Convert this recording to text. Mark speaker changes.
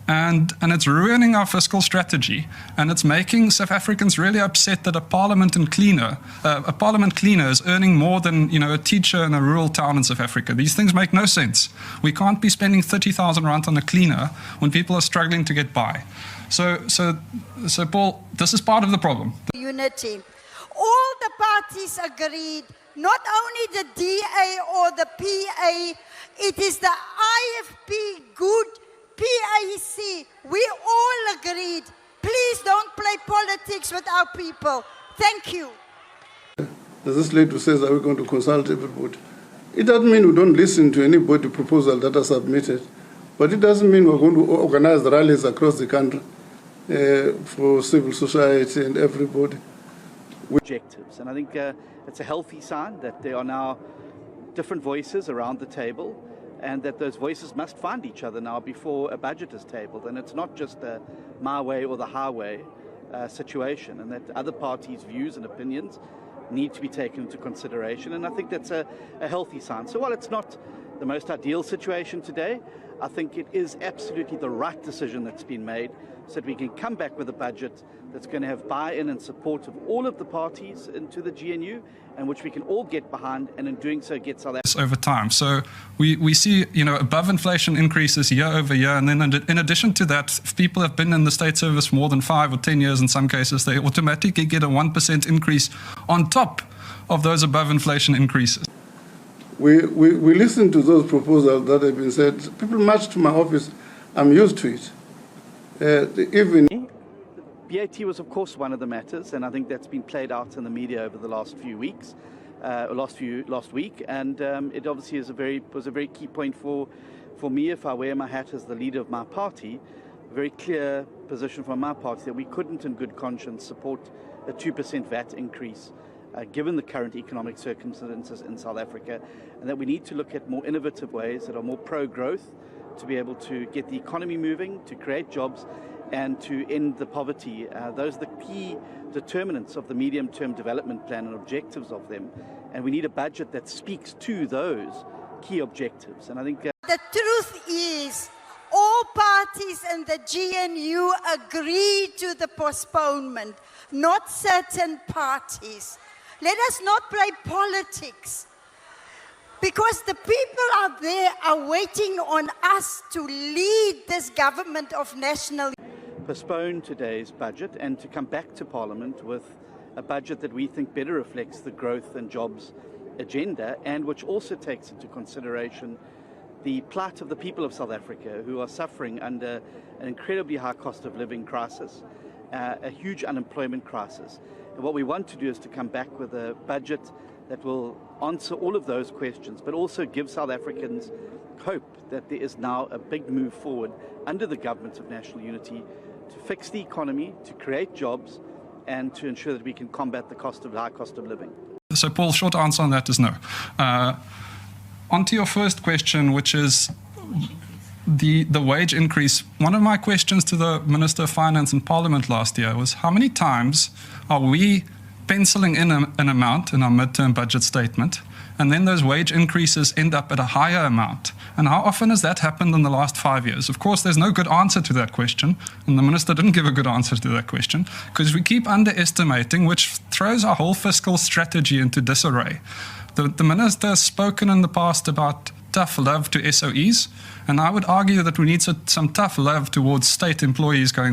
Speaker 1: and it's ruining our fiscal strategy, and it's making South Africans really upset that a parliament cleaner is earning more than a teacher in a rural town in South Africa. These things make no sense. We can't be spending 30,000 rand on a cleaner when people are struggling to get by. So Paul, this is part of the problem.
Speaker 2: Unity. All the parties agreed, not only the DA or the PA, it is the IFP, good PAC. We all agreed. Please don't play politics with our people. Thank you.
Speaker 3: There's this lady who says, are we going to consult everybody? It doesn't mean we don't listen to anybody proposal that are submitted, but it doesn't mean we're going to organize rallies across the country for civil society and everybody.
Speaker 4: Objectives, and I think it's a healthy sign that there are now different voices around the table, and that those voices must find each other now before a budget is tabled, and it's not just a my way or the highway situation, and that other parties' views and opinions need to be taken into consideration, and I think that's a healthy sign. So while it's not the most ideal situation today, I think it is absolutely the right decision that's been made, so that we can come back with a budget that's going to have buy-in and support of all of the parties into the GNU, and which we can all get behind, and in doing so get South Africa
Speaker 1: over time. So we see above inflation increases year over year, and then in addition to that, if people have been in the state service for more than 5 or 10 years in some cases, they automatically get a 1% increase on top of those above inflation increases.
Speaker 3: We listen to those proposals that have been said. People march to my office. I'm used to it.
Speaker 4: BAT was, of course, one of the matters, and I think that's been played out in the media over the last few weeks, last week, and it obviously was a very key point for me, if I wear my hat as the leader of my party, a very clear position from my party that we couldn't in good conscience support a 2% VAT increase, given the current economic circumstances in South Africa, and that we need to look at more innovative ways that are more pro-growth to be able to get the economy moving, to create jobs, and to end the poverty. Those are the key determinants of the medium-term development plan and objectives of them. And we need a budget that speaks to those key objectives. And I think
Speaker 2: the truth is, all parties in the GNU agreed to the postponement, not certain parties. Let us not play politics, because the people out there are waiting on us to lead this government of national.
Speaker 4: Postpone today's budget and to come back to Parliament with a budget that we think better reflects the growth and jobs agenda, and which also takes into consideration the plight of the people of South Africa, who are suffering under an incredibly high cost of living crisis, a huge unemployment crisis. And what we want to do is to come back with a budget that will answer all of those questions, but also give South Africans hope that there is now a big move forward under the government of national unity to fix the economy, to create jobs, and to ensure that we can combat the high cost of living.
Speaker 1: So, Paul, short answer on that is no. On to your first question, which is the wage increase. One of my questions to the Minister of Finance in Parliament last year was, how many times are we penciling in an amount in our midterm budget statement, and then those wage increases end up at a higher amount? And how often has that happened in the last 5 years? Of course, there's no good answer to that question, and the Minister didn't give a good answer to that question, because we keep underestimating, which throws our whole fiscal strategy into disarray. The Minister has spoken in the past about tough love to SOEs, and I would argue that we need some tough love towards state employees going